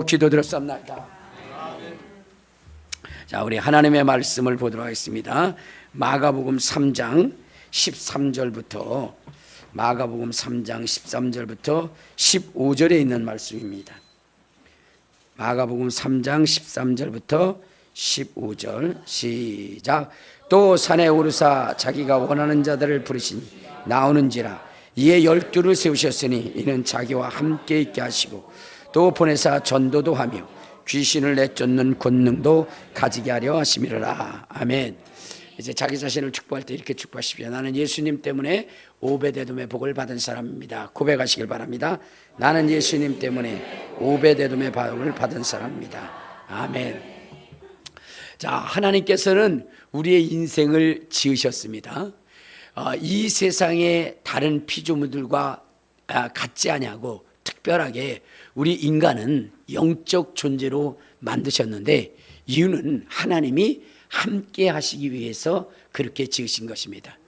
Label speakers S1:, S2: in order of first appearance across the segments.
S1: 기도드렸습니다. 자, 우리 하나님의 말씀을 보도록 하겠습니다. 마가복음 3장 13절부터 마가복음 3장 13절부터 15절에 있는 말씀입니다. 마가복음 3장 13절부터 15절 시작. 또 산에 오르사 자기가 원하는 자들을 부르시니 나오는지라. 이에 12를 세우셨으니 이는 자기와 함께 있게 하시고 또 보내사 전도도 하며 귀신을 내쫓는 권능도 가지게 하려 하심이라. 아멘. 이제 자기 자신을 축복할 때 이렇게 축복하십시오. 나는 예수님 때문에 오베데돔의 복을 받은 사람입니다. 고백하시길 바랍니다. 나는 예수님 때문에 오베데돔의 복을 받은 사람입니다. 아멘. 자, 하나님께서는 우리의 인생을 지으셨습니다. 이 세상의 다른 피조물들과 같지 아니하고 특별하게 우리 인간은 영적 존재로 만드셨는데 이유는 하나님이 함께 하시기 위해서 그렇게 지으신 것입니다.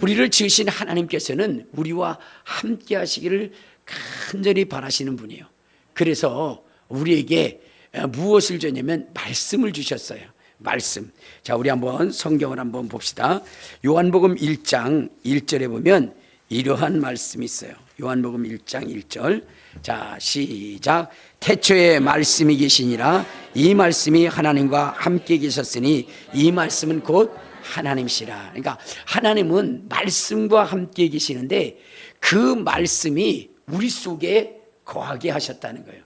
S1: 우리를 지으신 하나님께서는 우리와 함께 하시기를 간절히 바라시는 분이에요. 그래서 우리에게 무엇을 주냐면 말씀을 주셨어요. 말씀. 자, 우리 한번 성경을 한번 봅시다. 요한복음 1장 1절에 보면 이러한 말씀이 있어요. 요한복음 1장 1절. 자, 시작. 태초에 말씀이 계시니라. 이 말씀이 하나님과 함께 계셨으니 이 말씀은 곧 하나님이시라. 그러니까 하나님은 말씀과 함께 계시는데 그 말씀이 우리 속에 거하게 하셨다는 거예요.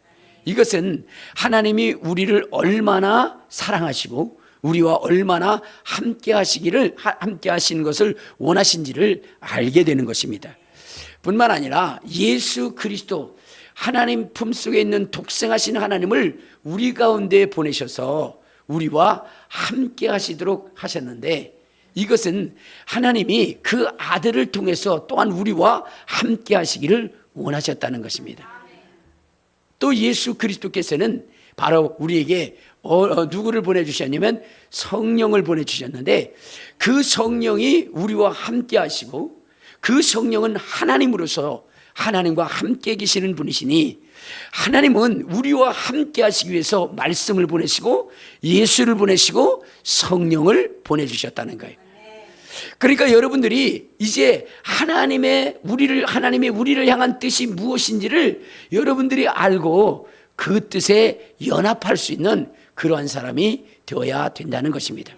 S1: 이것은 하나님이 우리를 얼마나 사랑하시고 우리와 얼마나 함께 하시는 것을 원하신지를 알게 되는 것입니다. 뿐만 아니라 예수 그리스도 하나님 품속에 있는 독생하신 하나님을 우리 가운데 보내셔서 우리와 함께 하시도록 하셨는데 이것은 하나님이 그 아들을 통해서 또한 우리와 함께 하시기를 원하셨다는 것입니다. 또 예수 그리스도께서는 바로 우리에게 누구를 보내주셨냐면 성령을 보내주셨는데 그 성령이 우리와 함께 하시고 그 성령은 하나님으로서 하나님과 함께 계시는 분이시니 하나님은 우리와 함께 하시기 위해서 말씀을 보내시고 예수를 보내시고 성령을 보내주셨다는 거예요. 그러니까 여러분들이 이제 하나님이 우리를 향한 뜻이 무엇인지를 여러분들이 알고 그 뜻에 연합할 수 있는 그러한 사람이 되어야 된다는 것입니다.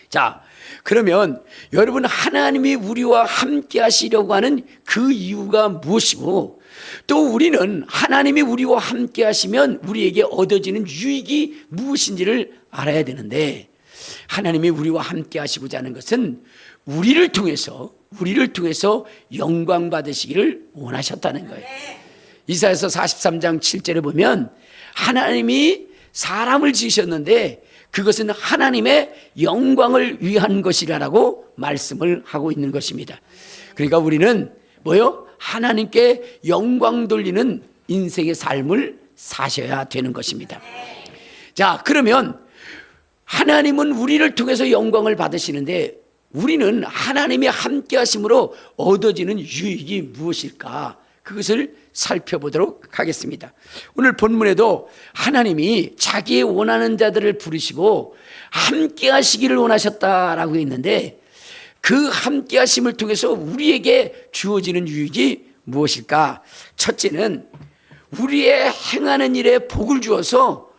S1: 자, 그러면 여러분 하나님이 우리와 함께 하시려고 하는 그 이유가 무엇이고 또 우리는 하나님이 우리와 함께 하시면 우리에게 얻어지는 유익이 무엇인지를 알아야 되는데 하나님이 우리와 함께 하시고자 하는 것은 우리를 통해서 영광 받으시기를 원하셨다는 거예요. 이사야서 43장 7절에 보면 하나님이 사람을 지으셨는데 그것은 하나님의 영광을 위한 것이라고 말씀을 하고 있는 것입니다. 그러니까 우리는 하나님께 영광 돌리는 인생의 삶을 사셔야 되는 것입니다. 자, 그러면 하나님은 우리를 통해서 영광을 받으시는데 우리는 하나님이 함께 하심으로 얻어지는 유익이 무엇일까? 그것을 살펴보도록 하겠습니다. 오늘 본문에도 하나님이 자기의 원하는 자들을 부르시고 함께 하시기를 원하셨다라고 했는데 그 함께 하심을 통해서 우리에게 주어지는 유익이 무엇일까? 첫째는 우리의 행하는 일에 복을 주어서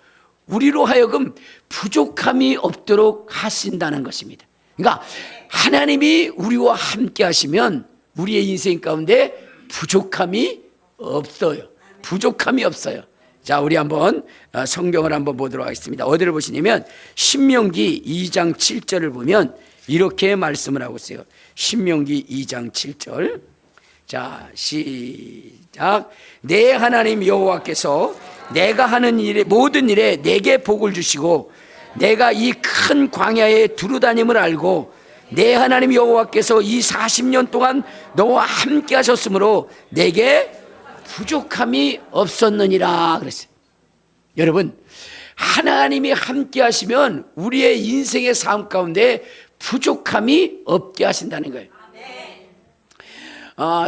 S1: 우리로 하여금 부족함이 없도록 하신다는 것입니다. 그러니까 하나님이 우리와 함께 하시면 우리의 인생 가운데 부족함이 없어요. 부족함이 없어요. 자, 우리 한번 성경을 한번 보도록 하겠습니다. 어디를 보시냐면 신명기 2장 7절을 보면 이렇게 말씀을 하고 있어요. 신명기 2장 7절. 자, 시작. 내 하나님 여호와께서 내가 하는 일에 모든 일에 내게 복을 주시고 내가 이 큰 광야에 두루다님을 알고 내 하나님 여호와께서 이 40년 동안 너와 함께 하셨으므로 내게 부족함이 없었느니라 그랬어요. 여러분, 하나님이 함께 하시면 우리의 인생의 삶 가운데 부족함이 없게 하신다는 거예요.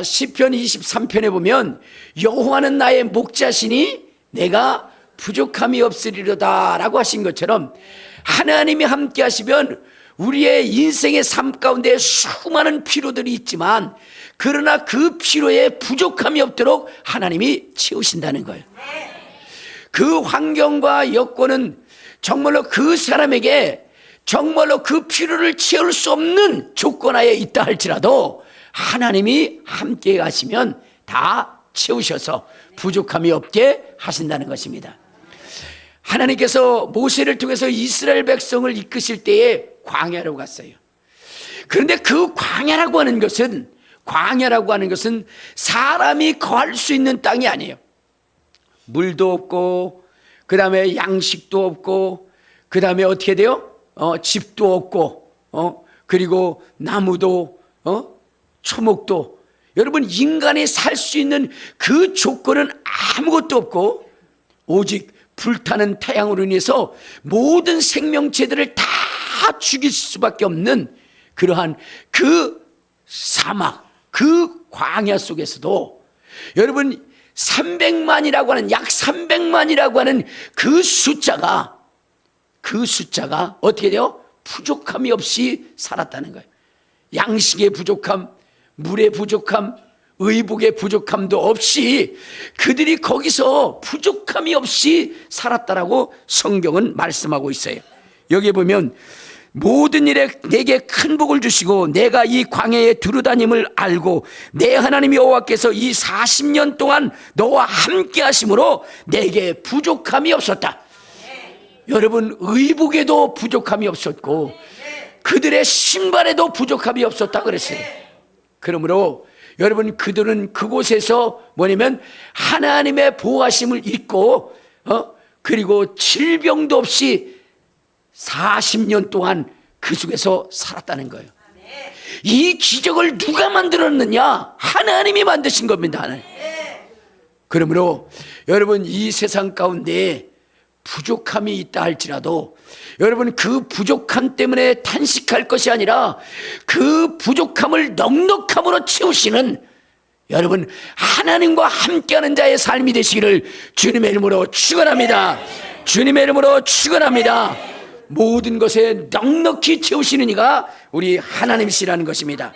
S1: 시편 23편에 보면 여호와는 나의 목자시니 내가 부족함이 없으리로다 라고 하신 것처럼 하나님이 함께 하시면 우리의 인생의 삶 가운데 수많은 필요들이 있지만 그러나 그 필요에 부족함이 없도록 하나님이 채우신다는 거예요. 그 환경과 여건은 정말로 그 사람에게 정말로 그 필요를 채울 수 없는 조건하에 있다 할지라도 하나님이 함께 하시면 다 채우셔서 부족함이 없게 하신다는 것입니다. 하나님께서 모세를 통해서 이스라엘 백성을 이끄실 때에 광야로 갔어요. 그런데 그 광야라고 하는 것은 사람이 거할 수 있는 땅이 아니에요. 물도 없고 그 다음에 양식도 없고 그 다음에 어떻게 돼요? 집도 없고 그리고 나무도 초목도, 여러분 인간이 살 수 있는 그 조건은 아무것도 없고 오직 불타는 태양으로 인해서 모든 생명체들을 다 죽일 수밖에 없는 그러한 그 사막, 그 광야 속에서도 여러분 300만이라고 하는, 약 300만이라고 하는 그 숫자가 어떻게 돼요? 부족함이 없이 살았다는 거예요. 양식의 부족함, 물의 부족함, 의복의 부족함도 없이 그들이 거기서 부족함이 없이 살았다라고 성경은 말씀하고 있어요. 여기 보면 모든 일에 내게 큰 복을 주시고 내가 이 광야에 두루다님을 알고 내 하나님 여호와께서 이 40년 동안 너와 함께 하심으로 내게 부족함이 없었다. 여러분 의복에도 부족함이 없었고 그들의 신발에도 부족함이 없었다 그랬어요. 그러므로 여러분 그들은 그곳에서 뭐냐면 하나님의 보호하심을 잊고 그리고 질병도 없이 40년 동안 그 속에서 살았다는 거예요. 이 기적을 누가 만들었느냐? 하나님이 만드신 겁니다. 하나님. 그러므로 여러분 이 세상 가운데 부족함이 있다 할지라도 여러분 그 부족함 때문에 탄식할 것이 아니라 그 부족함을 넉넉함으로 채우시는 여러분 하나님과 함께하는 자의 삶이 되시기를 주님의 이름으로 축원합니다. 주님의 이름으로 축원합니다. 모든 것에 넉넉히 채우시는 이가 우리 하나님이시라는 것입니다.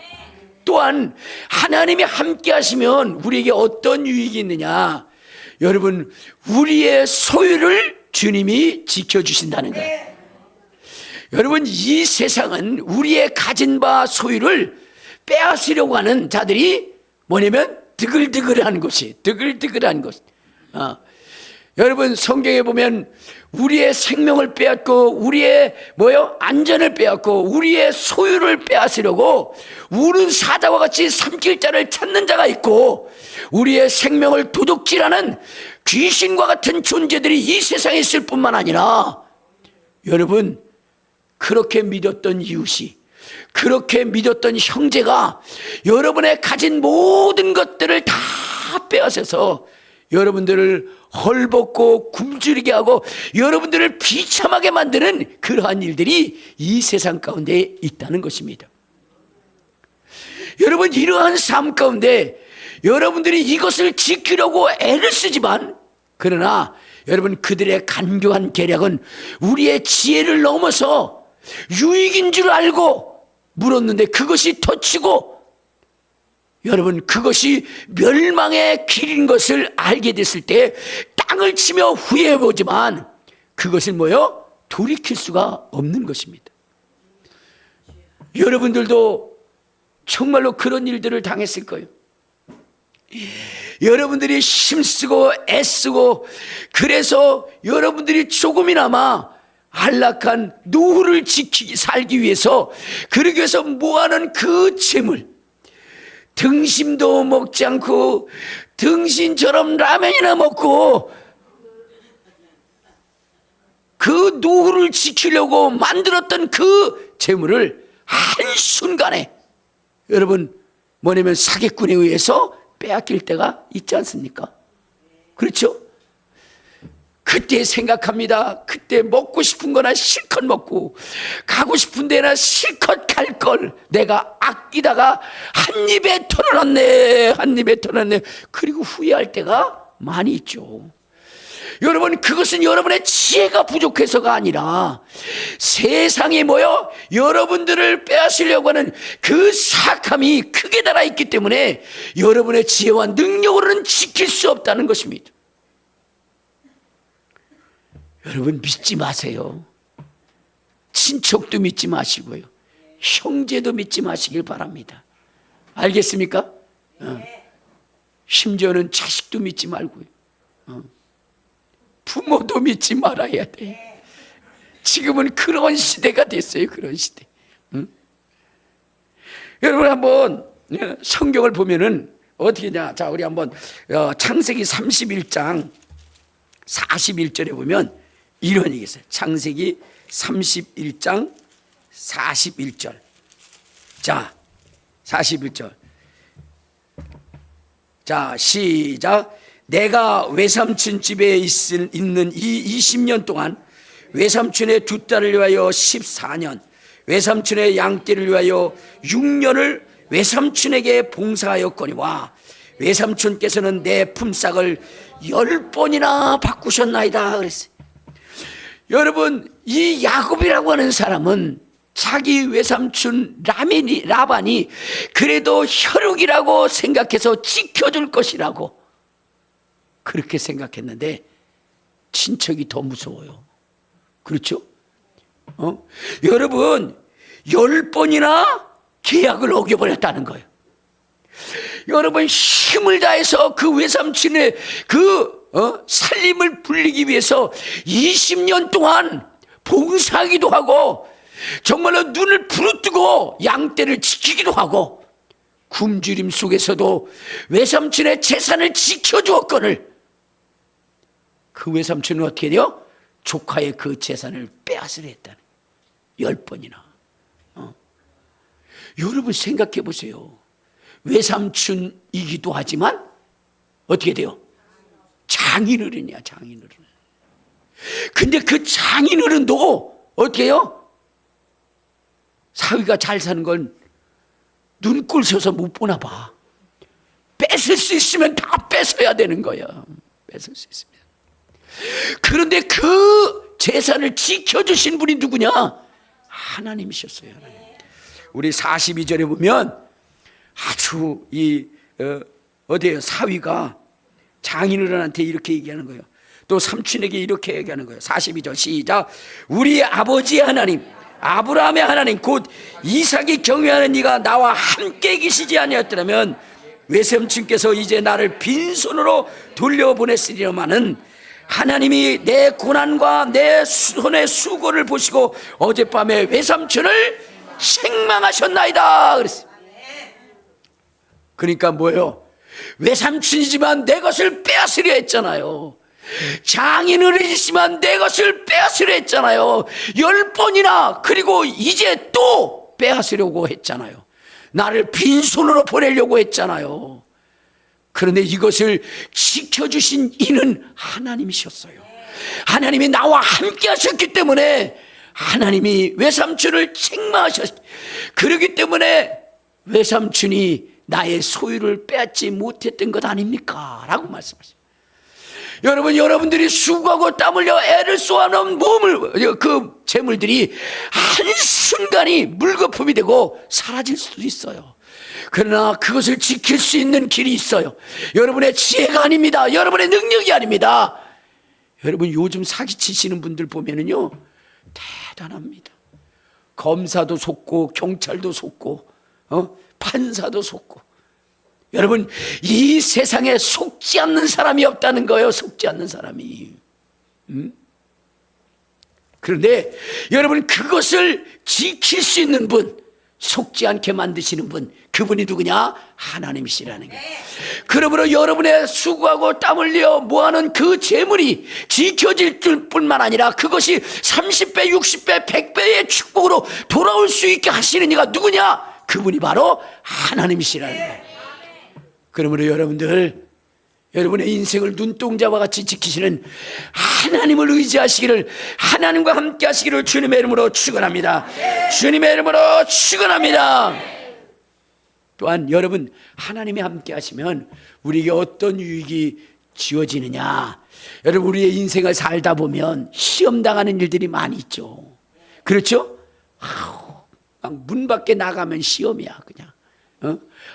S1: 또한 하나님이 함께 하시면 우리에게 어떤 유익이 있느냐? 여러분 우리의 소유를 주님이 지켜주신다는 거예요. 여러분 이 세상은 우리의 가진 바 소유를 빼앗으려고 하는 자들이 뭐냐면 드글드글한 것이 여러분 성경에 보면 우리의 생명을 빼앗고 우리의 안전을 빼앗고 우리의 소유를 빼앗으려고 우는 사자와 같이 삼킬 자를 찾는 자가 있고 우리의 생명을 도둑질하는 귀신과 같은 존재들이 이 세상에 있을 뿐만 아니라 여러분 그렇게 믿었던 이웃이, 그렇게 믿었던 형제가 여러분의 가진 모든 것들을 다 빼앗아서 여러분들을 헐벗고 굶주리게 하고 여러분들을 비참하게 만드는 그러한 일들이 이 세상 가운데 있다는 것입니다. 여러분 이러한 삶 가운데 여러분들이 이것을 지키려고 애를 쓰지만 그러나 여러분 그들의 간교한 계략은 우리의 지혜를 넘어서 유익인 줄 알고 물었는데 그것이 터치고 여러분 그것이 멸망의 길인 것을 알게 됐을 때 땅을 치며 후회해보지만 그것을 돌이킬 수가 없는 것입니다. 여러분들도 정말로 그런 일들을 당했을 거예요. 여러분들이 힘쓰고 애쓰고 그래서 여러분들이 조금이나마 안락한 노후를 살기 위해서 그러기 위해서 모아놓은 그 재물, 등심도 먹지 않고 등신처럼 라면이나 먹고 그 노후를 지키려고 만들었던 그 재물을 한순간에 여러분 사기꾼에 의해서 빼앗길 때가 있지 않습니까? 그렇죠? 그때 생각합니다. 그때 먹고 싶은 거나 실컷 먹고 가고 싶은 데나 실컷 갈 걸 내가 아끼다가 한 입에 털어놨네. 그리고 후회할 때가 많이 있죠. 여러분, 그것은 여러분의 지혜가 부족해서가 아니라 세상에 모여 여러분들을 빼앗으려고 하는 그 사악함이 크게 달아있기 때문에 여러분의 지혜와 능력으로는 지킬 수 없다는 것입니다. 여러분, 믿지 마세요. 친척도 믿지 마시고요, 형제도 믿지 마시길 바랍니다. 알겠습니까? 심지어는 자식도 믿지 말고요, 부모도 믿지 말아야 돼. 지금은 그런 시대가 됐어요. 그런 시대. 여러분, 한번 성경을 보면은 어떻게냐. 자, 우리 한번 창세기 31장 41절에 보면 이런 얘기 있어요. 창세기 31장 41절. 자, 41절. 자, 시작. 내가 외삼촌 집에 있는 이 20년 동안 외삼촌의 두 딸을 위하여 14년, 외삼촌의 양떼를 위하여 6년을 외삼촌에게 봉사하였거니와 외삼촌께서는 내 품삯을 10번이나 바꾸셨나이다 그랬어요. 여러분, 이 야곱이라고 하는 사람은 자기 외삼촌 라반이 그래도 혈육이라고 생각해서 지켜줄 것이라고 그렇게 생각했는데 친척이 더 무서워요. 그렇죠? 여러분, 10번이나 계약을 어겨버렸다는 거예요. 여러분, 힘을 다해서 그 외삼촌의 살림을 불리기 위해서 20년 동안 봉사하기도 하고 정말로 눈을 부릅뜨고 양떼를 지키기도 하고 굶주림 속에서도 외삼촌의 재산을 지켜주었거늘 그 외삼촌은 어떻게 돼요? 조카의 그 재산을 빼앗으려 했다는 10번이나. 여러분, 생각해 보세요. 외삼촌이기도 하지만 어떻게 돼요? 장인어른이야, 장인어른. 근데 그 장인어른도 어떻게 해요? 사위가 잘 사는 건 눈꼴 서서 못 보나 봐. 뺏을 수 있으면 다 뺏어야 되는 거야. 뺏을 수 있으면. 그런데 그 재산을 지켜주신 분이 누구냐? 하나님이셨어요. 하나님. 우리 42절에 보면 아주 어디에요? 사위가 장인어른한테 이렇게 얘기하는 거예요. 또 삼촌에게 이렇게 얘기하는 거예요. 42절 시작. 우리 아버지 하나님, 아브라함의 하나님, 곧 이삭이 경외하는 이가 나와 함께 계시지 아니었더라면 외삼촌께서 이제 나를 빈손으로 돌려보냈으리로마는 하나님이 내 고난과 내 손의 수고를 보시고 어젯밤에 외삼촌을 책망하셨나이다 그랬어요. 그러니까 뭐예요? 외삼촌이지만 내 것을 빼앗으려 했잖아요. 장인어른이지만 내 것을 빼앗으려 했잖아요. 10번이나. 그리고 이제 또 빼앗으려고 했잖아요. 나를 빈손으로 보내려고 했잖아요. 그런데 이것을 지켜주신 이는 하나님이셨어요. 하나님이 나와 함께 하셨기 때문에 하나님이 외삼촌을 책망하셨어요. 그렇기 때문에 외삼촌이 나의 소유를 빼앗지 못했던 것 아닙니까? 라고 말씀하셨어요. 여러분, 여러분들이 수고하고 땀 흘려 애를 쏘아놓은 그 재물들이 한순간이 물거품이 되고 사라질 수도 있어요. 그러나 그것을 지킬 수 있는 길이 있어요. 여러분의 지혜가 아닙니다. 여러분의 능력이 아닙니다. 여러분, 요즘 사기치시는 분들 보면은요, 대단합니다. 검사도 속고 경찰도 속고 판사도 속고. 여러분, 이 세상에 속지 않는 사람이 없다는 거예요. 속지 않는 사람이. 그런데 여러분, 그것을 지킬 수 있는 분, 속지 않게 만드시는 분, 그분이 누구냐? 하나님이시라는 거예요. 그러므로 여러분의 수고하고 땀 흘려 모아놓은 그 재물이 지켜질 뿐만 아니라 그것이 30배, 60배, 100배의 축복으로 돌아올 수 있게 하시는 이가 누구냐? 그분이 바로 하나님이시라는 거예요. 그러므로 여러분의 인생을 눈동자와 같이 지키시는 하나님을 의지하시기를, 하나님과 함께 하시기를 주님의 이름으로 축원합니다. 주님의 이름으로 축원합니다. 또한 여러분, 하나님이 함께 하시면 우리에게 어떤 유익이 주어지느냐? 여러분, 우리의 인생을 살다 보면 시험 당하는 일들이 많이 있죠. 그렇죠? 막 문 밖에 나가면 시험이야. 그냥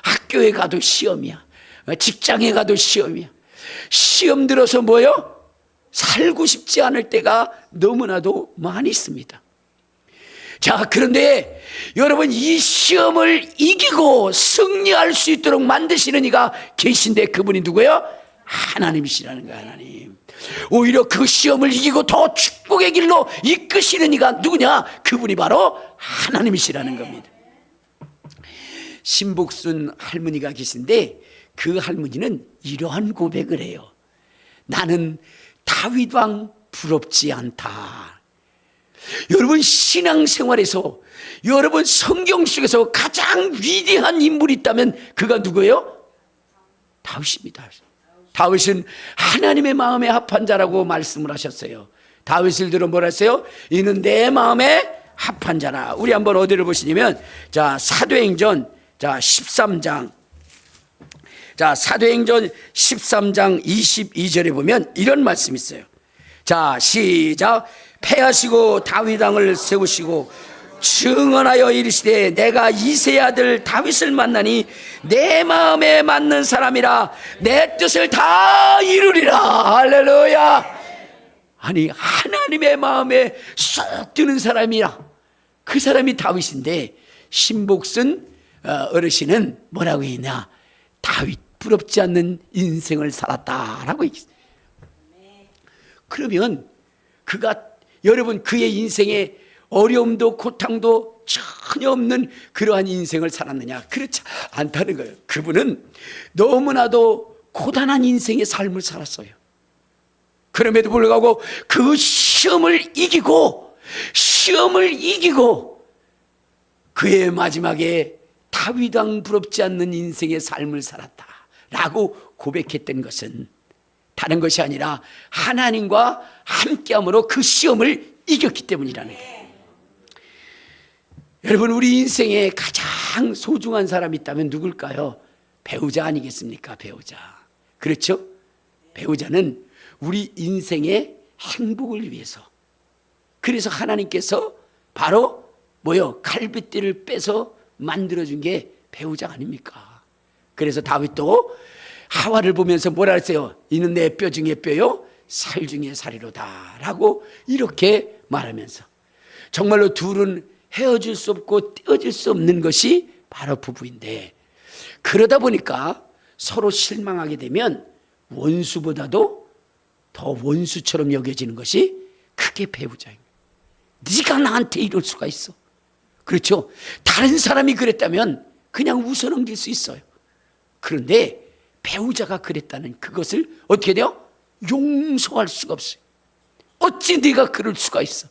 S1: 학교에 가도 시험이야. 직장에 가도 시험이야. 시험 들어서 뭐요? 살고 싶지 않을 때가 너무나도 많이 있습니다. 자, 그런데 여러분, 이 시험을 이기고 승리할 수 있도록 만드시는 이가 계신데, 그분이 누구예요? 하나님이시라는 거예요. 하나님. 오히려 그 시험을 이기고 더 축복의 길로 이끄시는 이가 누구냐? 그분이 바로 하나님이시라는 겁니다. 신복순 할머니가 계신데, 그 할머니는 이러한 고백을 해요. 나는 다윗 왕 부럽지 않다. 여러분, 신앙생활에서, 여러분 성경 속에서 가장 위대한 인물이 있다면 그가 누구예요? 다윗입니다. 다윗은 하나님의 마음에 합한 자라고 말씀을 하셨어요. 다윗을 들어 뭐라 했어요? 이는 내 마음에 합한 자라. 우리 한번 어디를 보시냐면, 자, 사도행전 13장. 자, 사도행전 13장 22절에 보면 이런 말씀이 있어요. 자, 시작. 패하시고 다윗 왕을 세우시고 증언하여 이르시되 내가 이새의 아들 다윗을 만나니 내 마음에 맞는 사람이라 내 뜻을 다 이루리라. 할렐루야. 아니, 하나님의 마음에 쏙 드는 사람이라. 그 사람이 다윗인데, 신복순 어르신은 뭐라고 했냐? 다윗 부럽지 않는 인생을 살았다라고 얘기했어요. 그러면 그가, 여러분, 그의 인생에 어려움도 고통도 전혀 없는 그러한 인생을 살았느냐? 그렇지 않다는 거예요. 그분은 너무나도 고단한 인생의 삶을 살았어요. 그럼에도 불구하고 그 시험을 이기고 그의 마지막에 다윗 왕 부럽지 않는 인생의 삶을 살았다라고 고백했던 것은 다른 것이 아니라 하나님과 함께함으로 그 시험을 이겼기 때문이라는 거예요. 여러분, 우리 인생에 가장 소중한 사람이 있다면 누굴까요? 배우자 아니겠습니까? 배우자. 그렇죠? 배우자는 우리 인생의 행복을 위해서, 그래서 하나님께서 바로 뭐요? 갈빗대를 빼서 만들어준 게 배우자 아닙니까? 그래서 다윗도 하와를 보면서 뭐라 했어요? 이는 내 뼈 중에 뼈요, 살 중에 살이로다 라고 이렇게 말하면서, 정말로 둘은 헤어질 수 없고 떼어질 수 없는 것이 바로 부부인데, 그러다 보니까 서로 실망하게 되면 원수보다도 더 원수처럼 여겨지는 것이 그게 배우자입니다. 네가 나한테 이럴 수가 있어. 그렇죠? 다른 사람이 그랬다면 그냥 웃어 넘길 수 있어요. 그런데 배우자가 그랬다는 그것을 어떻게 돼요? 용서할 수가 없어요. 어찌 네가 그럴 수가 있어.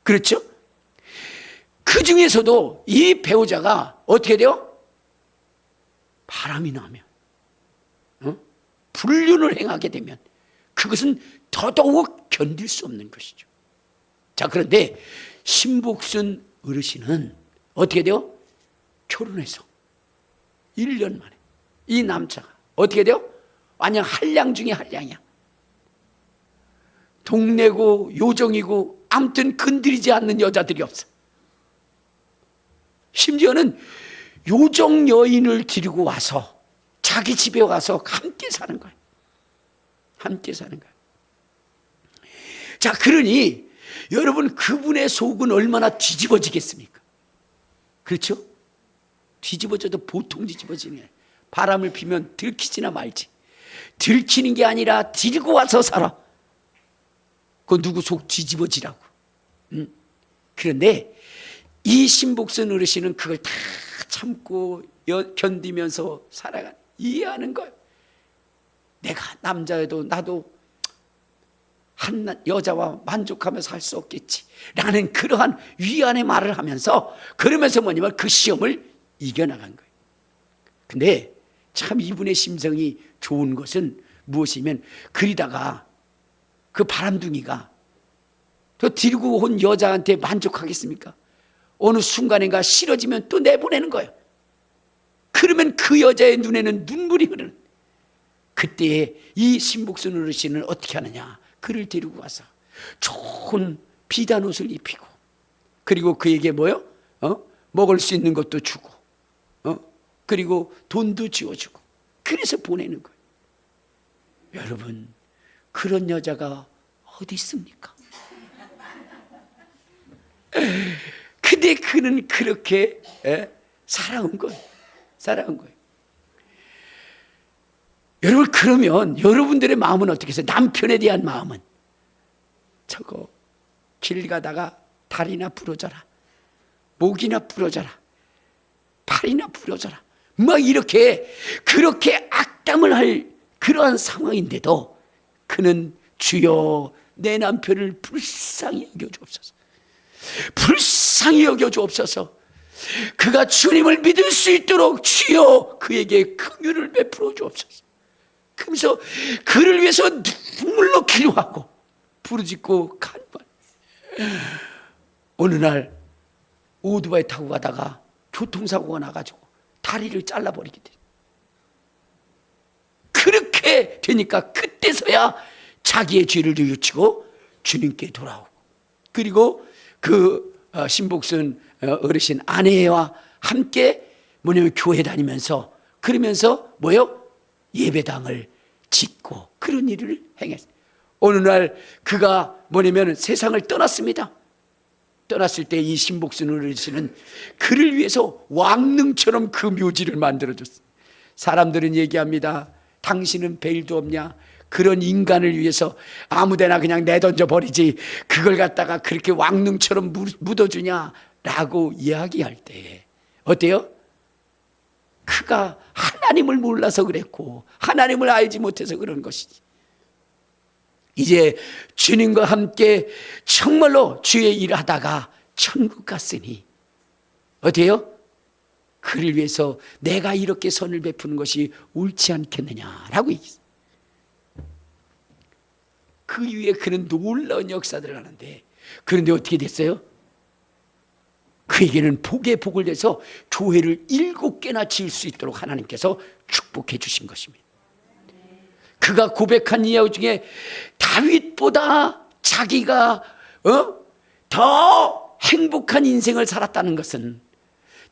S1: 그렇죠? 그 중에서도 이 배우자가 어떻게 돼요? 바람이 나면, 불륜을 행하게 되면 그것은 더더욱 견딜 수 없는 것이죠. 자, 그런데 신복순 어르신은 어떻게 돼요? 결혼해서 1년 만에 이 남자가 어떻게 돼요? 완전 한량 중에 한량이야. 동네고 요정이고 아무튼 건드리지 않는 여자들이 없어. 심지어는 요정 여인을 데리고 와서 자기 집에 와서 함께 사는 거예요. 함께 사는 거예요. 자, 그러니 여러분, 그분의 속은 얼마나 뒤집어지겠습니까? 그렇죠? 뒤집어져도 보통 뒤집어지는 거예요. 바람을 피면 들키지나 말지. 들키는 게 아니라 데리고 와서 살아. 그 누구 속 뒤집어지라고. 그런데 이 신복순 어르신은 그걸 다 참고 견디면서 살아가는, 이해하는 거예요. 내가 남자여도 나도 한 여자와 만족하면서 살 수 없겠지 라는 그러한 위안의 말을 하면서, 그러면서 뭐냐면 그 시험을 이겨나간 거예요. 근데 참 이분의 심성이 좋은 것은 무엇이면, 그리다가 그 바람둥이가 또 데리고 온 여자한테 만족하겠습니까? 어느 순간인가 싫어지면 또 내보내는 거예요. 그러면 그 여자의 눈에는 눈물이 흐르는, 그때에 이 신복순 어르신은 어떻게 하느냐, 그를 데리고 와서 좋은 비단 옷을 입히고, 그리고 그에게 뭐요? 먹을 수 있는 것도 주고, 그리고 돈도 지어주고, 그래서 보내는 거예요. 여러분, 그런 여자가 어디 있습니까? 근데 그는 그렇게 살아온 거예요. 살아온 거예요. 여러분, 그러면 여러분들의 마음은 어떻게 해서, 남편에 대한 마음은 저거 길 가다가 다리나 부러져라, 목이나 부러져라, 팔이나 부러져라, 막 이렇게 그렇게 악담을 할 그러한 상황인데도 그는 주여 내 남편을 불쌍히 여겨주옵소서, 불쌍히 여겨주옵소서, 그가 주님을 믿을 수 있도록 주여 그에게 긍휼을 베풀어 주옵소서. 그러면서 그를 위해서 눈물로 기도하고 부르짖고 간구하는. 어느 날 오토바이 타고 가다가 교통사고가 나가지고 다리를 잘라버리게 돼. 그렇게 되니까 그때서야 자기의 죄를 뉘우치고 주님께 돌아오고, 그리고 그 신복순 어르신 아내와 함께 뭐냐면 교회 다니면서, 그러면서 뭐요? 예배당을 짓고 그런 일을 행했어요. 어느 날 그가 뭐냐면 세상을 떠났습니다. 떠났을 때 이 신복순 어르신은 그를 위해서 왕릉처럼 그 묘지를 만들어줬어요. 사람들은 얘기합니다. 당신은 벨도 없냐? 그런 인간을 위해서 아무데나 그냥 내던져 버리지 그걸 갖다가 그렇게 왕릉처럼 묻어주냐라고 이야기할 때 어때요? 그가 하나님을 몰라서 그랬고 하나님을 알지 못해서 그런 것이지. 이제 주님과 함께 정말로 주의 일을 하다가 천국 갔으니 어때요? 그를 위해서 내가 이렇게 선을 베푸는 것이 옳지 않겠느냐라고 얘기했어요. 그 이후에 그는 놀라운 역사들을 하는데, 그런데 어떻게 됐어요? 그에게는 복에 복을 내서 교회를 7개나 지을 수 있도록 하나님께서 축복해 주신 것입니다. 그가 고백한 이야기 중에 다윗보다 자기가 더 행복한 인생을 살았다는 것은,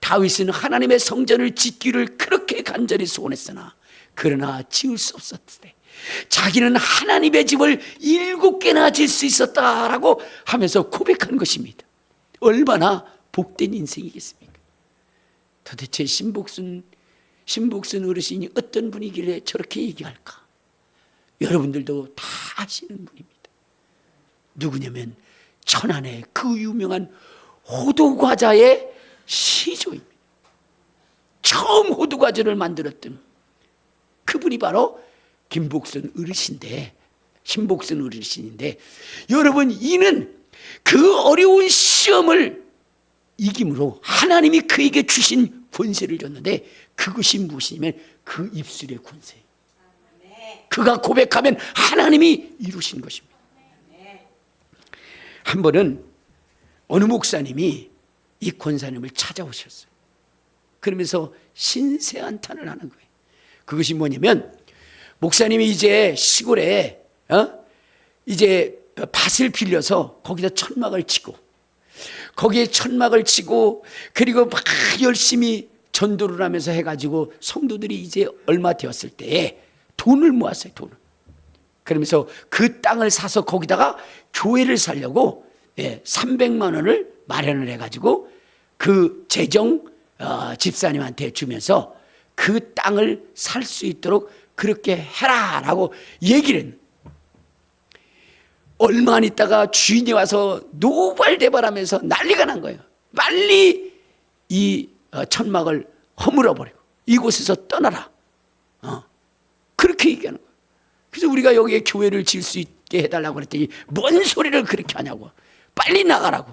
S1: 다윗은 하나님의 성전을 짓기를 그렇게 간절히 소원했으나 그러나 지을 수 없었을 때 자기는 하나님의 집을 7개나 지을 수 있었다라고 하면서 고백한 것입니다. 얼마나 복된 인생이겠습니까? 도대체 신복순 어르신이 어떤 분이길래 저렇게 얘기할까? 여러분들도 다 아시는 분입니다. 누구냐면 천안의 그 유명한 호두과자의 시조입니다. 처음 호두과자를 만들었던 그분이 바로 신복순 어르신인데, 여러분, 이는 그 어려운 시험을 이김으로 하나님이 그에게 주신 권세를 줬는데, 그것이 무엇이냐면 그 입술의 권세. 그가 고백하면 하나님이 이루신 것입니다. 한 번은 어느 목사님이 이 권사님을 찾아오셨어요. 그러면서 신세한탄을 하는 거예요. 그것이 뭐냐면, 목사님이 이제 시골에 이제 밭을 빌려서 거기다 천막을 치고, 거기에 천막을 치고, 그리고 막 열심히 전도를 하면서 해가지고 성도들이 이제 얼마 되었을 때에 돈을 모았어요. 돈을. 그러면서 그 땅을 사서 거기다가 교회를 살려고 300만 원을 마련을 해가지고 그 재정 집사님한테 주면서 그 땅을 살 수 있도록 그렇게 해라라고 얘기를 했는데, 얼마 안 있다가 주인이 와서 노발대발하면서 난리가 난 거예요. 빨리 이 천막을 허물어버리고 이곳에서 떠나라, 그렇게 얘기하는 거예요. 그래서 우리가 여기에 교회를 지을 수 있게 해달라고 그랬더니 뭔 소리를 그렇게 하냐고, 빨리 나가라고.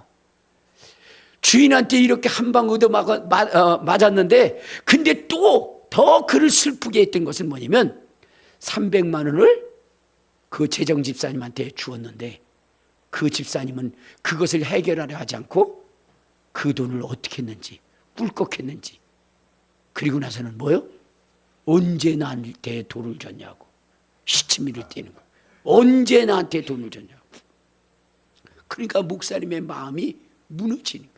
S1: 주인한테 이렇게 한 방 얻어 맞았는데, 근데 또 더 그를 슬프게 했던 것은 뭐냐면 300만 원을 그 재정 집사님한테 주었는데 그 집사님은 그것을 해결하려 하지 않고 그 돈을 어떻게 했는지, 꿀꺽했는지, 그리고 나서는 뭐요? 언제 나한테 돈을 줬냐고, 시치미를 떼는 거예요. 언제 나한테 돈을 줬냐고. 그러니까 목사님의 마음이 무너지는 거예요.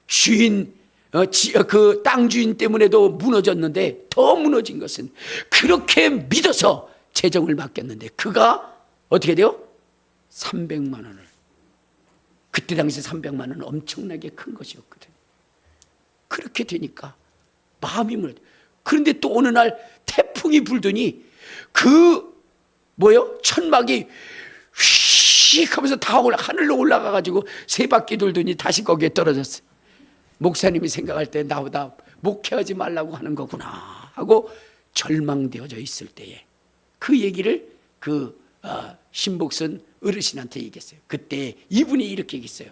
S1: 주인, 그 땅 주인 때문에도 무너졌는데 더 무너진 것은 그렇게 믿어서 재정을 맡겼는데 그가 어떻게 돼요? 300만 원을. 그때 당시 300만 원은 엄청나게 큰 것이었거든요. 그렇게 되니까 마음이 무너져. 그런데 또 어느 날 태풍이 불더니 천막이 휙 하면서 다 하늘로 올라가가지고 세 바퀴 돌더니 다시 거기에 떨어졌어요. 목사님이 생각할 때 나보다 목회하지 말라고 하는 거구나 하고 절망되어져 있을 때에 그 얘기를 신복선 어르신한테 얘기했어요. 그때 이분이 이렇게 얘기했어요.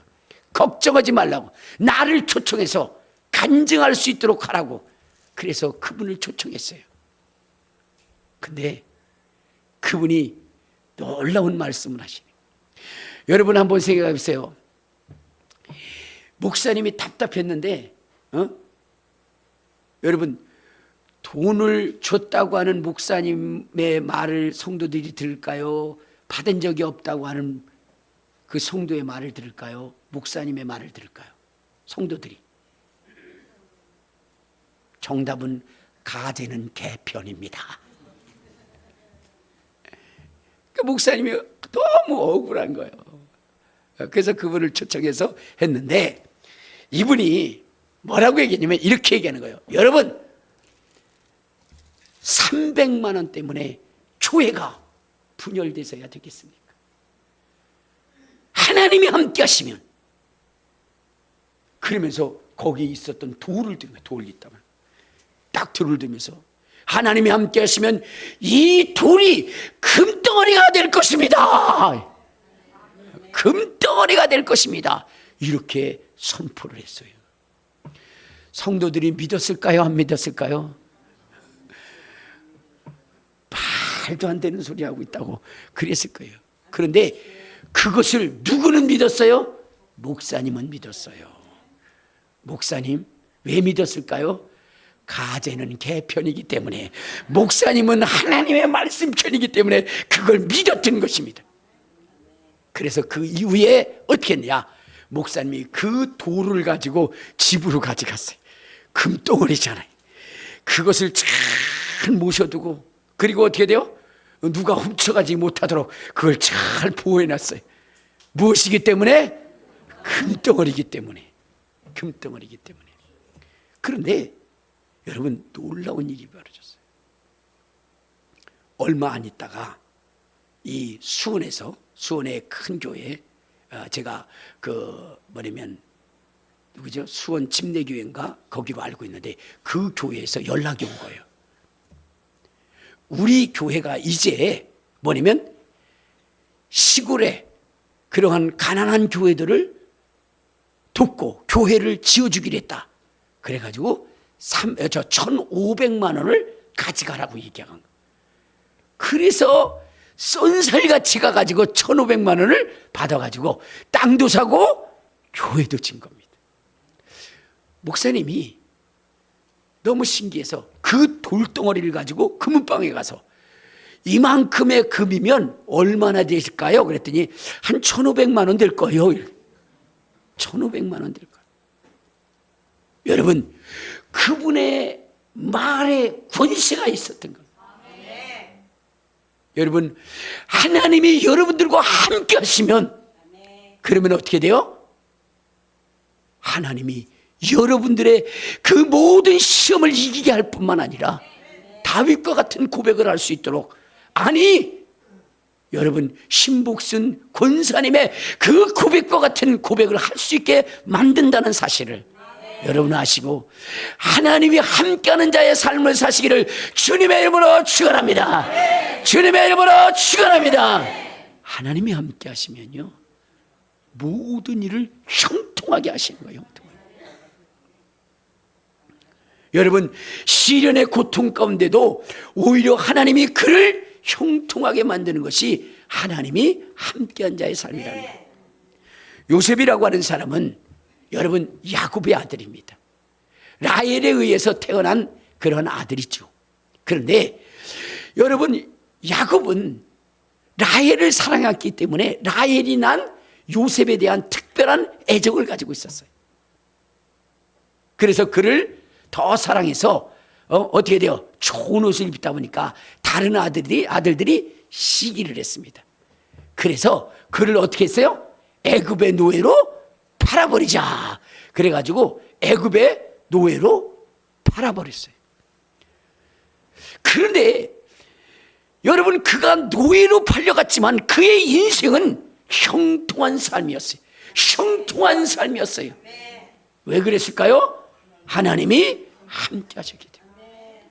S1: 걱정하지 말라고, 나를 초청해서 간증할 수 있도록 하라고. 그래서 그분을 초청했어요. 근데 그분이 놀라운 말씀을 하시네요. 여러분 한번 생각해 보세요. 목사님이 답답했는데 여러분 돈을 줬다고 하는 목사님의 말을 성도들이 들을까요? 받은 적이 없다고 하는 그 성도의 말을 들을까요? 목사님의 말을 들을까요? 성도들이. 정답은 가재는 개편입니다. 그 목사님이 너무 억울한 거예요. 그래서 그분을 초청해서 했는데 이분이 뭐라고 얘기했냐면 이렇게 얘기하는 거예요. 여러분 300만 원 때문에 교회가 분열돼서야 되겠습니까? 하나님이 함께 하시면. 그러면서 거기에 있었던 돌을 들며, 돌이 있다면 딱 돌을 들면서 하나님이 함께 하시면 이 돌이 금덩어리가 될 것입니다. 금덩어리가 될 것입니다. 이렇게 선포를 했어요. 성도들이 믿었을까요? 안 믿었을까요? 말도 안 되는 소리 하고 있다고 그랬을 거예요. 그런데 그것을 누구는 믿었어요? 목사님은 믿었어요. 목사님 왜 믿었을까요? 가재는 개편이기 때문에, 목사님은 하나님의 말씀 편이기 때문에 그걸 믿었던 것입니다. 그래서 그 이후에 어떻게 했냐, 목사님이 그 돌을 가지고 집으로 가져갔어요. 금덩어리잖아요. 그것을 잘 모셔두고, 그리고 어떻게 돼요? 누가 훔쳐가지 못하도록 그걸 잘 보호해놨어요. 무엇이기 때문에? 금덩어리기 때문에. 금덩어리기 때문에. 그런데 여러분 놀라운 일이 벌어졌어요. 얼마 안 있다가 이 수원의 큰 교회, 제가 누구죠? 수원 침례교회인가 거기로 알고 있는데 그 교회에서 연락이 온 거예요. 우리 교회가 이제 시골에 그러한 가난한 교회들을 돕고 교회를 지어주기로 했다. 그래가지고 1,500만 원을 가져가라고 얘기한 거예요. 그래서 쏜살같이 가가지고 1,500만 원을 받아가지고 땅도 사고 교회도 진 겁니다. 목사님이 너무 신기해서 그 돌덩어리를 가지고 금은방에 가서 이만큼의 금이면 얼마나 되실까요? 그랬더니 한 1,500만 원 될 거예요. 1,500만 원 될 거예요. 여러분 그분의 말에 권세가 있었던 거예요. 여러분 하나님이 여러분들과 함께 하시면 그러면 어떻게 돼요? 하나님이 여러분들의 그 모든 시험을 이기게 할 뿐만 아니라 다윗과 같은 고백을 할 수 있도록, 아니 여러분 신복순 권사님의 그 고백과 같은 고백을 할 수 있게 만든다는 사실을 여러분 아시고 하나님이 함께하는 자의 삶을 사시기를 주님의 이름으로 축원합니다. 주님의 이름으로 축원합니다. 하나님이 함께 하시면요 모든 일을 형통하게 하시는 거예요. 형통하게. 여러분 시련의 고통 가운데도 오히려 하나님이 그를 형통하게 만드는 것이 하나님이 함께한 자의 삶이라는 거예요. 요셉이라고 하는 사람은 여러분 야곱의 아들입니다. 라헬에 의해서 태어난 그런 아들이죠. 그런데 여러분 야곱은 라헬을 사랑했기 때문에 라헬이 난 요셉에 대한 특별한 애정을 가지고 있었어요. 그래서 그를 더 사랑해서 어떻게 돼요? 좋은 옷을 입다 보니까 다른 아들들이 시기를 했습니다. 그래서 그를 어떻게 했어요? 애굽의 노예로 팔아버리자. 그래가지고 애굽의 노예로 팔아버렸어요. 그런데 여러분, 그가 노예로 팔려갔지만 그의 인생은 형통한 삶이었어요. 형통한 삶이었어요. 왜 그랬을까요? 하나님이 함께 하셨기 때문에.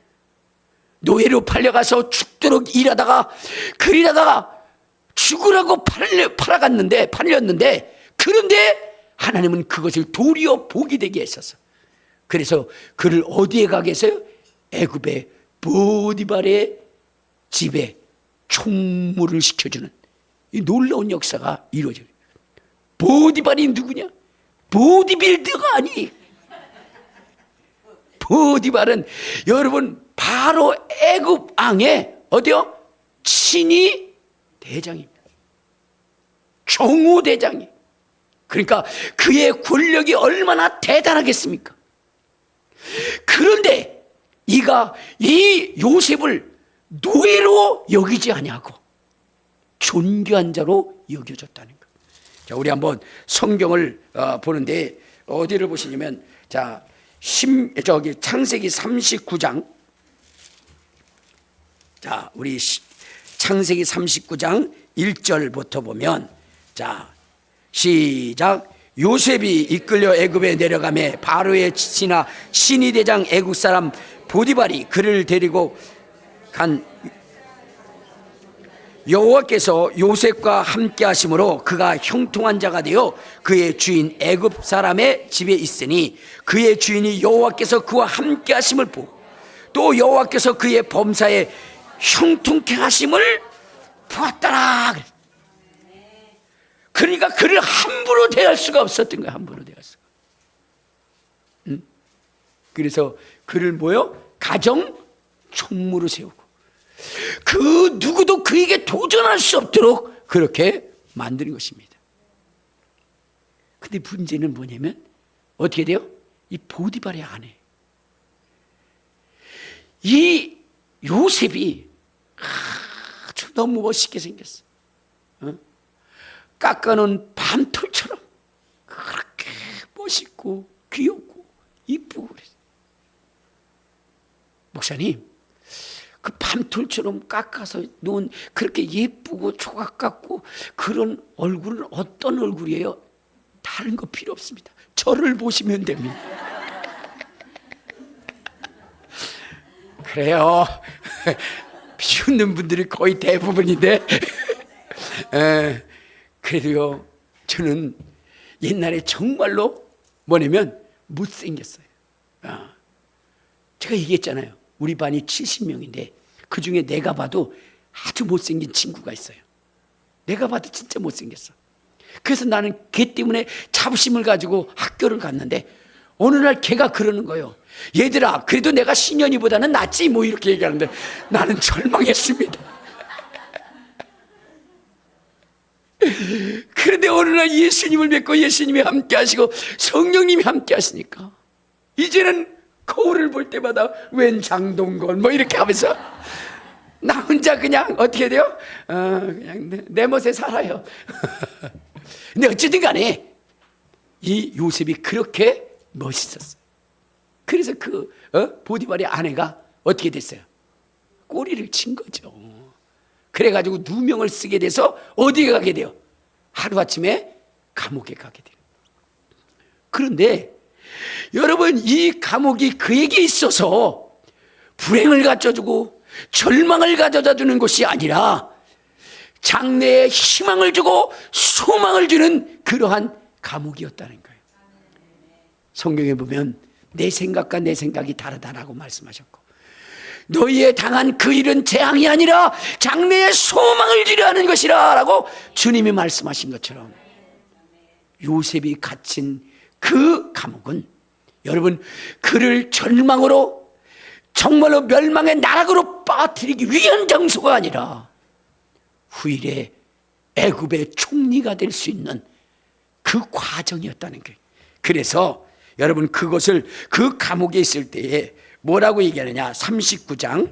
S1: 노예로 팔려가서 죽도록 일하다가 그러다가 죽으라고 팔렸는데 그런데 하나님은 그것을 도리어 복이 되게 하셔서, 그래서 그를 어디에 가게 했어요? 애굽의 보디발의 집에 총무를 시켜주는 이 놀라운 역사가 이루어져요. 보디발이 누구냐? 보디빌더가 아니. 보디발은 여러분 바로 애굽 왕의 어디요? 친위 대장입니다. 종우 대장이. 그러니까 그의 권력이 얼마나 대단하겠습니까? 그런데 이가 이 요셉을 노예로 여기지 아니하고 존귀한 자로 여겨졌다는 것. 자, 우리 한번 성경을 보는데 어디를 보시냐면, 자, 창세기 39장. 자, 우리 창세기 39장 1절부터 보면, 자, 시작. 요셉이 이끌려 애굽에 내려가매 바로의 지나 신이 대장 애굽 사람 보디발이 그를 데리고 간 여호와께서 요셉과 함께 하심으로 그가 형통한 자가 되어 그의 주인 애굽 사람의 집에 있으니 그의 주인이 여호와께서 그와 함께 하심을 보고 또 여호와께서 그의 범사에 형통케 하심을 보았더라. 그러니까 그를 함부로 대할 수가 없었던 거야. 함부로 대할 수가. 그래서 그를 뭐요? 가정 총무로 세우고 그 누구도 그에게 도전할 수 없도록 그렇게 만드는 것입니다. 근데 문제는 뭐냐면 어떻게 돼요? 이 보디발의 아내, 이 요셉이 아주 너무 멋있게 생겼어. 깎아놓은 밤톨처럼 그렇게 멋있고 귀엽고 이쁘고 그랬어. 목사님, 그 밤톨처럼 깎아서 놓은 그렇게 예쁘고 조각 같고 그런 얼굴은 어떤 얼굴이에요? 다른 거 필요 없습니다. 저를 보시면 됩니다. 그래요. 비웃는 분들이 거의 대부분인데 그래도요, 저는 옛날에 정말로 뭐냐면 못생겼어요. 제가 얘기했잖아요. 우리 반이 70명인데 그 중에 내가 봐도 아주 못생긴 친구가 있어요. 내가 봐도 진짜 못생겼어. 그래서 나는 걔 때문에 자부심을 가지고 학교를 갔는데 어느 날 걔가 그러는 거예요. 얘들아, 그래도 내가 신현이보다는 낫지 뭐 이렇게 얘기하는데 나는 절망했습니다. 그런데 어느 날 예수님을 믿고 예수님이 함께 하시고 성령님이 함께 하시니까 이제는 거울을 볼 때마다 웬 장동건 뭐 이렇게 하면서 나 혼자 그냥 어떻게 돼요? 그냥 내 멋에 살아요. 근데 어쨌든 간에 이 요셉이 그렇게 멋있었어요. 그래서 그 보디발의 아내가 어떻게 됐어요? 꼬리를 친 거죠. 그래가지고 누명을 쓰게 돼서 어디에 가게 돼요? 하루아침에 감옥에 가게 돼요. 그런데 여러분, 이 감옥이 그에게 있어서 불행을 가져주고 절망을 가져다 주는 것이 아니라 장래에 희망을 주고 소망을 주는 그러한 감옥이었다는 거예요. 성경에 보면 내 생각과 내 생각이 다르다라고 말씀하셨고 너희의 당한 그 일은 재앙이 아니라 장래에 소망을 주려 하는 것이라 라고 주님이 말씀하신 것처럼 요셉이 갇힌 그 감옥은 여러분 그를 절망으로 정말로 멸망의 나락으로 빠뜨리기 위한 장소가 아니라 후일에 애굽의 총리가 될 수 있는 그 과정이었다는 거예요. 그래서 여러분 그것을 그 감옥에 있을 때에 뭐라고 얘기하느냐. 39장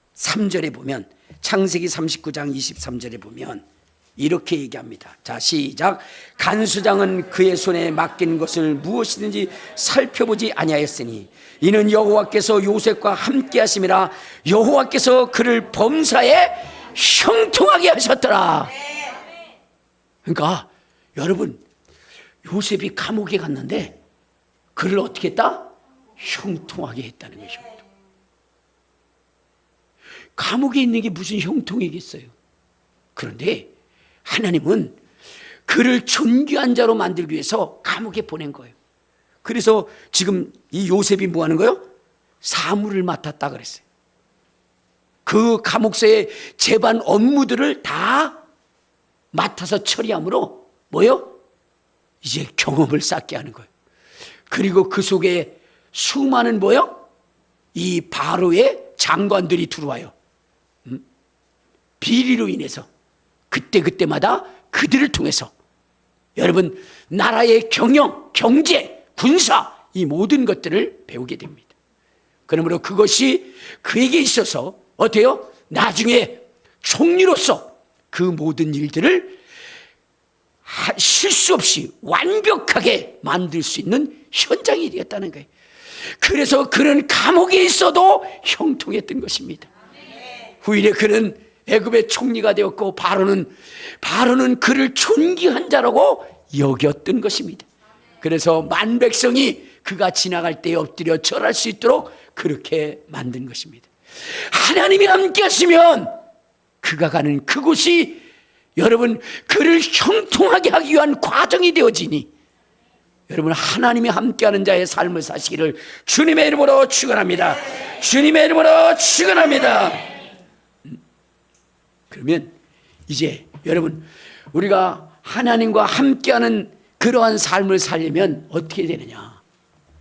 S1: 23절에 보면, 창세기 39장 23절에 보면 이렇게 얘기합니다. 자, 시작. 간수장은 그의 손에 맡긴 것을 무엇이든지 살펴보지 아니하였으니 이는 여호와께서 요셉과 함께 하심이라. 여호와께서 그를 범사에 형통하게 하셨더라. 그러니까 여러분, 요셉이 감옥에 갔는데 그를 어떻게 했다? 형통하게 했다는 거예요. 형통. 감옥에 있는 게 무슨 형통이겠어요. 그런데 하나님은 그를 존귀한 자로 만들기 위해서 감옥에 보낸 거예요. 그래서 지금 이 요셉이 뭐 하는 거예요? 사물을 맡았다 그랬어요. 그 감옥서의 재반 업무들을 다 맡아서 처리함으로 뭐요? 이제 경험을 쌓게 하는 거예요. 그리고 그 속에 수많은 뭐요? 이 바로의 장관들이 들어와요. 비리로 인해서 그때마다 그들을 통해서 여러분 나라의 경영, 경제, 군사 이 모든 것들을 배우게 됩니다. 그러므로 그것이 그에게 있어서 어때요? 나중에 총리로서 그 모든 일들을 실수 없이 완벽하게 만들 수 있는 현장이 되었다는 거예요. 그래서 그는 감옥에 있어도 형통했던 것입니다. 후일에 그는 애굽의 총리가 되었고 바로는 그를 존귀한 자라고 여겼던 것입니다. 그래서 만 백성이 그가 지나갈 때에 엎드려 절할 수 있도록 그렇게 만든 것입니다. 하나님이 함께 하시면 그가 가는 그곳이 여러분 그를 형통하게 하기 위한 과정이 되어지니 여러분 하나님이 함께하는 자의 삶을 사시기를 주님의 이름으로 축원합니다. 주님의 이름으로 축원합니다. 그러면 이제 여러분 우리가 하나님과 함께하는 그러한 삶을 살려면 어떻게 되느냐.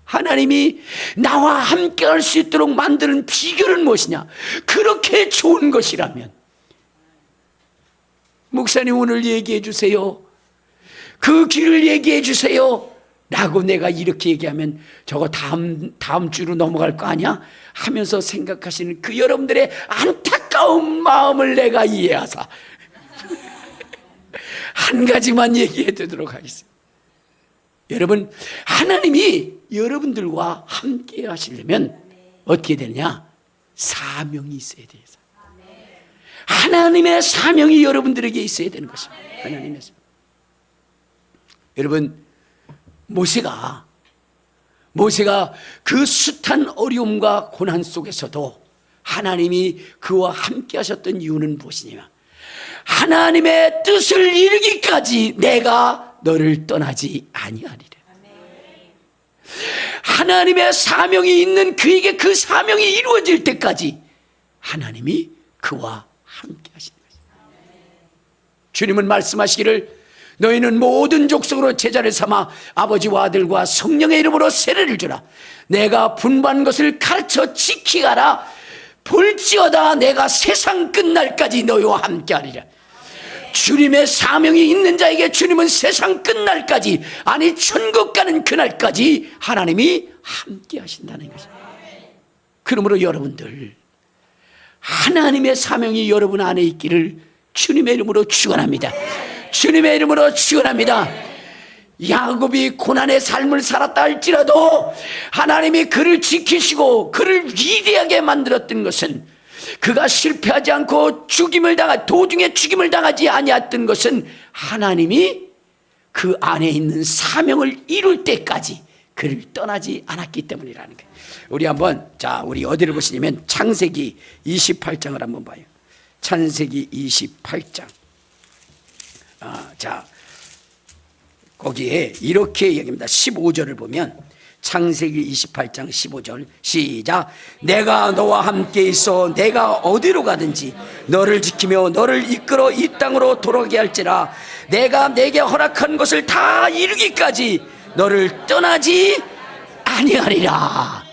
S1: 하나님이 나와 함께할 수 있도록 만드는 비결은 무엇이냐. 그렇게 좋은 것이라면 목사님 오늘 얘기해 주세요. 그 길을 얘기해 주세요 라고 내가 이렇게 얘기하면 저거 다음 주로 넘어갈 거 아니야? 하면서 생각하시는 그 여러분들의 안타까운 마음을 내가 이해하사 한 가지만 얘기해 드리도록 하겠습니다. 여러분 하나님이 여러분들과 함께 하시려면 어떻게 되느냐? 사명이 있어야 돼요. 하나님의 사명이 여러분들에게 있어야 되는 것입니다. 하나님의 사명. 여러분 모세가 그 숱한 어려움과 고난 속에서도 하나님이 그와 함께 하셨던 이유는 무엇이냐? 하나님의 뜻을 이루기까지 내가 너를 떠나지 아니하리라. 하나님의 사명이 있는 그에게 그 사명이 이루어질 때까지 하나님이 그와 함께 하시는 것입니다. 주님은 말씀하시기를 너희는 모든 족속으로 제자를 삼아 아버지와 아들과 성령의 이름으로 세례를 주라. 내가 분부한 것을 가르쳐 지키가라. 볼지어다 내가 세상 끝날까지 너희와 함께하리라. 주님의 사명이 있는 자에게 주님은 세상 끝날까지, 아니 천국 가는 그날까지 하나님이 함께 하신다는 것입니다. 그러므로 여러분들 하나님의 사명이 여러분 안에 있기를 주님의 이름으로 축원합니다. 주님의 이름으로 축원합니다. 야곱이 고난의 삶을 살았다 할지라도 하나님이 그를 지키시고 그를 위대하게 만들었던 것은, 그가 실패하지 않고 도중에 죽임을 당하지 아니했던 것은 하나님이 그 안에 있는 사명을 이룰 때까지 그를 떠나지 않았기 때문이라는 거예요. 우리 한번 우리 어디를 보시냐면 창세기 28장을 한번 봐요. 창세기 28장. 거기에 이렇게 얘기합니다. 15절을 보면 창세기 28장 15절 시작. 내가 너와 함께 있어 내가 어디로 가든지 너를 지키며 너를 이끌어 이 땅으로 돌아오게 할지라. 내가 내게 허락한 것을 다 이루기까지 너를 떠나지 아니하리라.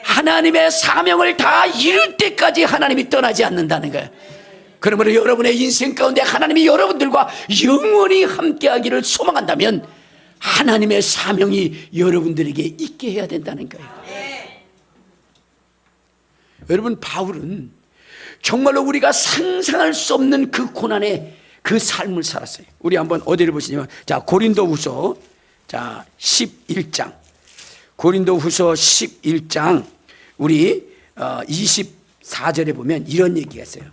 S1: 하나님의 사명을 다 이룰 때까지 하나님이 떠나지 않는다는 거예요. 그러므로 여러분의 인생 가운데 하나님이 여러분들과 영원히 함께하기를 소망한다면 하나님의 사명이 여러분들에게 있게 해야 된다는 거예요. 여러분, 바울은 정말로 우리가 상상할 수 없는 그 고난의 그 삶을 살았어요. 우리 한번 어디를 보시냐면, 자, 고린도후서 11장. 고린도후서 11장 우리 24절에 보면 이런 얘기가 있어요.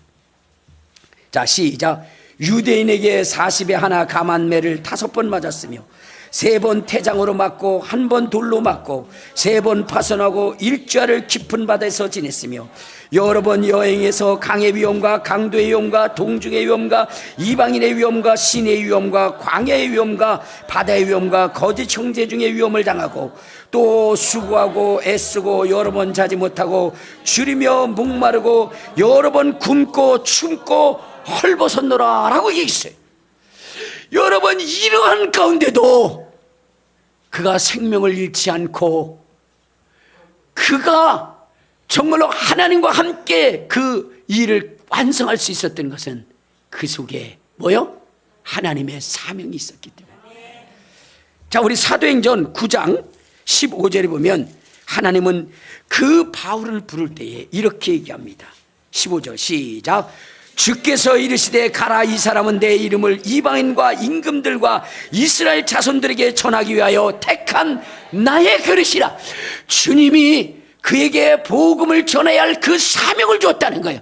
S1: 자, 시작. 유대인에게 40에 하나 감한 매를 5번 맞았으며 3번 태장으로 맞고 1번 돌로 맞고 3번 파손하고 일주일을 깊은 바다에서 지냈으며 여러 번 여행에서 강의 위험과 강도의 위험과 동중의 위험과 이방인의 위험과 신의 위험과 광야의 위험과 바다의 위험과 거짓 형제 중의 위험을 당하고 또 수고하고 애쓰고 여러 번 자지 못하고 줄이며 목마르고 여러 번 굶고 춤고 헐벗었노라 라고 얘기했어요. 여러분, 이러한 가운데도 그가 생명을 잃지 않고 그가 정말로 하나님과 함께 그 일을 완성할 수 있었던 것은 그 속에 뭐요? 하나님의 사명이 있었기 때문에. 자, 우리 사도행전 9장 15절에 보면 하나님은 그 바울을 부를 때에 이렇게 얘기합니다. 15절 시작. 주께서 이르시되 가라, 이 사람은 내 이름을 이방인과 임금들과 이스라엘 자손들에게 전하기 위하여 택한 나의 그릇이라. 주님이 그에게 복음을 전해야 할 그 사명을 줬다는 거예요.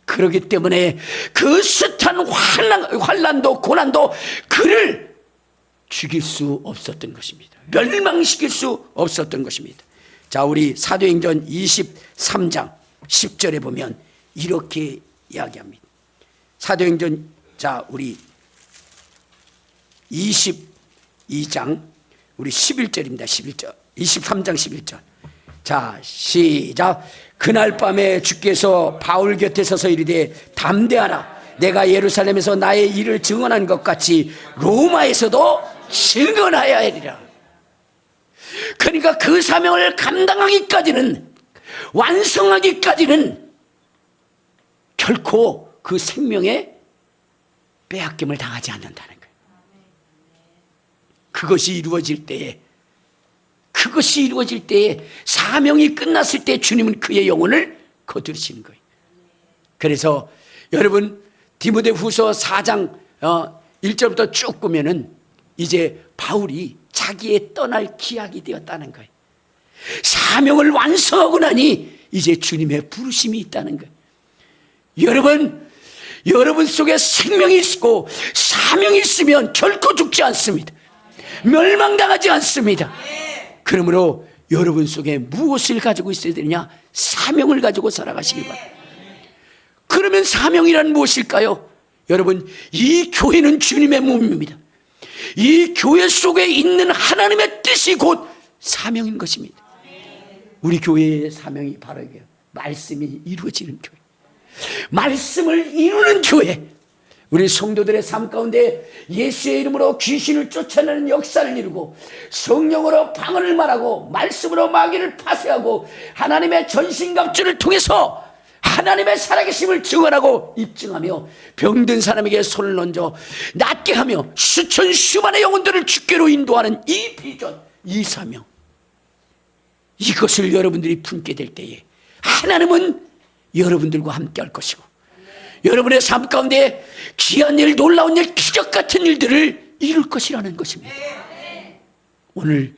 S1: 그렇기 때문에 그 숱한 환난도 고난도 그를 죽일 수 없었던 것입니다. 멸망시킬 수 없었던 것입니다. 자, 우리 사도행전 23장 10절에 보면 이렇게 이야기합니다. 사도행전, 자, 우리 22장 우리 11절입니다. 11절. 23장 11절. 자, 시작. 그날 밤에 주께서 바울 곁에 서서 이르되 담대하라. 내가 예루살렘에서 나의 일을 증언한 것 같이 로마에서도 증언하여야 하리라. 그러니까 그 사명을 감당하기까지는, 완성하기까지는 결코 그 생명에 빼앗김을 당하지 않는다는 거예요. 그것이 이루어질 때에, 사명이 끝났을 때 주님은 그의 영혼을 거두시는 거예요. 그래서 여러분, 디모데후서 4장 1절부터 쭉 보면은 이제 바울이 자기의 떠날 기약이 되었다는 거예요. 사명을 완성하고 나니 이제 주님의 부르심이 있다는 거예요. 여러분 속에 생명이 있고 사명이 있으면 결코 죽지 않습니다. 멸망당하지 않습니다. 그러므로 여러분 속에 무엇을 가지고 있어야 되느냐? 사명을 가지고 살아가시길 바랍니다. 그러면 사명이란 무엇일까요? 여러분, 이 교회는 주님의 몸입니다. 이 교회 속에 있는 하나님의 뜻이 곧 사명인 것입니다. 우리 교회의 사명이 바로 이게요. 말씀이 이루어지는 교회, 말씀을 이루는 교회. 우리 성도들의 삶 가운데 예수의 이름으로 귀신을 쫓아내는 역사를 이루고 성령으로 방언을 말하고 말씀으로 마귀를 파쇄하고 하나님의 전신갑주를 통해서 하나님의 살아계심을 증언하고 입증하며 병든 사람에게 손을 얹어 낫게 하며 수천 수만의 영혼들을 주께로 인도하는 이 비전, 이 사명, 이것을 여러분들이 품게 될 때에 하나님은 여러분들과 함께 할 것이고 여러분의 삶 가운데 귀한 일, 놀라운 일, 기적 같은 일들을 이룰 것이라는 것입니다. 오늘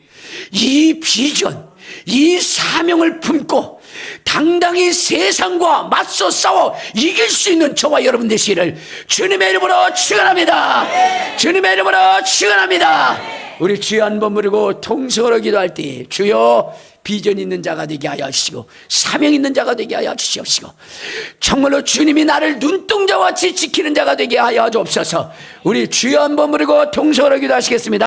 S1: 이 비전, 이 사명을 품고 당당히 세상과 맞서 싸워 이길 수 있는 저와 여러분 되시기를 주님의 이름으로 축원합니다. 주님의 이름으로 축원합니다. 우리 주여 한번 부르고 통성으로 기도할 때 주여 비전 있는 자가 되게 하여 주시고 사명 있는 자가 되게 하여 주시옵시고 정말로 주님이 나를 눈동자와 같이 지키는 자가 되게 하여 주옵소서. 우리 주여 한번 부르고 통성으로 기도하시겠습니다.